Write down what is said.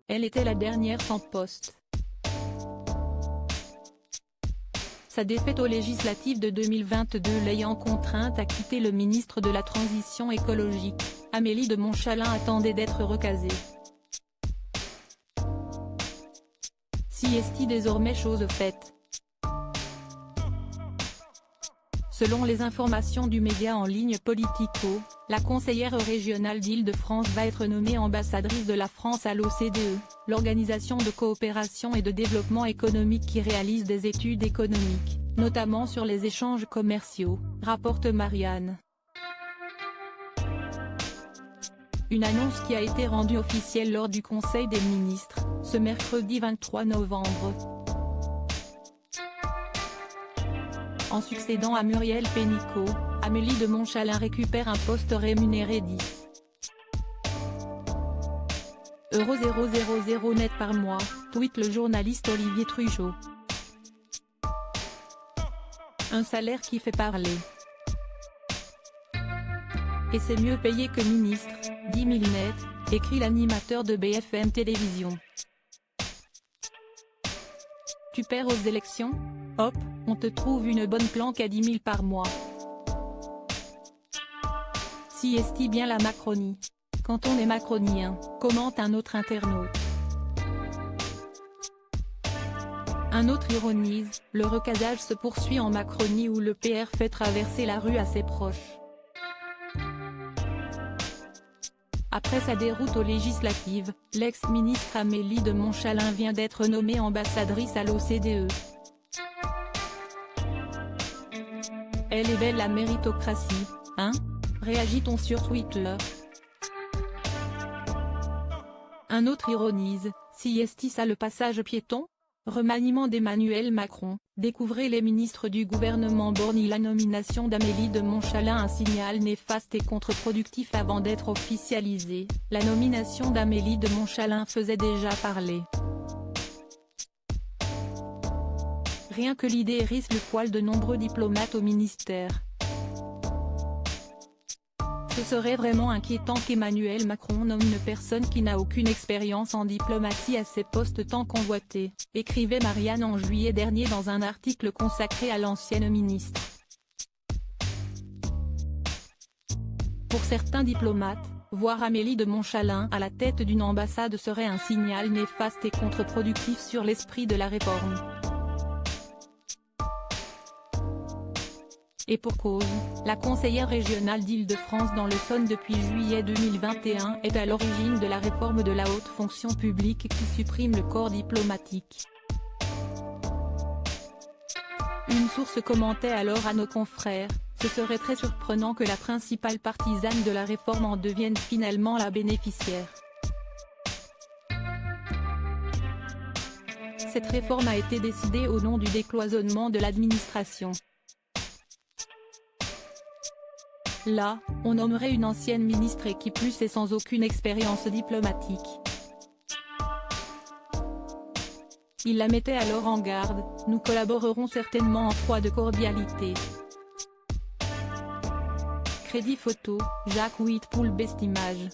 Elle était la dernière sans poste. Sa défaite aux législatives de 2022 l'ayant contrainte à quitter, le ministre de la Transition écologique, Amélie de Montchalin, attendait d'être recasée. Si est-il désormais chose faite. Selon les informations du média en ligne Politico, la conseillère régionale d'Île-de-France va être nommée ambassadrice de la France à l'OCDE, l'Organisation de coopération et de développement économique qui réalise des études économiques, notamment sur les échanges commerciaux, rapporte Marianne. Une annonce qui a été rendue officielle lors du Conseil des ministres, ce mercredi 23 novembre. En succédant à Muriel Pénicaud, Amélie de Montchalin récupère un poste rémunéré 10 € net par mois, tweet le journaliste Olivier Truchot. Un salaire qui fait parler. Et c'est mieux payé que ministre, 10 000 net, écrit l'animateur de BFM Télévision. Tu perds aux élections ? Hop, on te trouve une bonne planque à 10 000 par mois. Si est-il bien la Macronie ? Quand on est macronien, commente un autre internaute. Un autre ironise, le recasage se poursuit en Macronie où le PR fait traverser la rue à ses proches. Après sa déroute aux législatives, l'ex-ministre Amélie de Montchalin vient d'être nommée ambassadrice à l'OCDE. Elle est belle la méritocratie, hein ? Réagit-on sur Twitter. Un autre ironise, si est-il ça le passage piéton ? Remaniement d'Emmanuel Macron, découvrez les ministres du gouvernement Borny. La nomination d'Amélie de Montchalin, un signal néfaste et contre-productif avant d'être officialisée. La nomination d'Amélie de Montchalin faisait déjà parler. Rien que l'idée hérisse le poil de nombreux diplomates au ministère. Ce serait vraiment inquiétant qu'Emmanuel Macron nomme une personne qui n'a aucune expérience en diplomatie à ces postes tant convoités, écrivait Marianne en juillet dernier dans un article consacré à l'ancienne ministre. Pour certains diplomates, voir Amélie de Montchalin à la tête d'une ambassade serait un signal néfaste et contre-productif sur l'esprit de la réforme. Et pour cause, la conseillère régionale d'Île-de-France dans l'Essonne depuis juillet 2021 est à l'origine de la réforme de la haute fonction publique qui supprime le corps diplomatique. Une source commentait alors à nos confrères, ce serait très surprenant que la principale partisane de la réforme en devienne finalement la bénéficiaire. Cette réforme a été décidée au nom du décloisonnement de l'administration. Là, on nommerait une ancienne ministre et qui plus est sans aucune expérience diplomatique. Il la mettait alors en garde, nous collaborerons certainement en froid de cordialité. Crédit photo, Jacques Whitpool Best Image.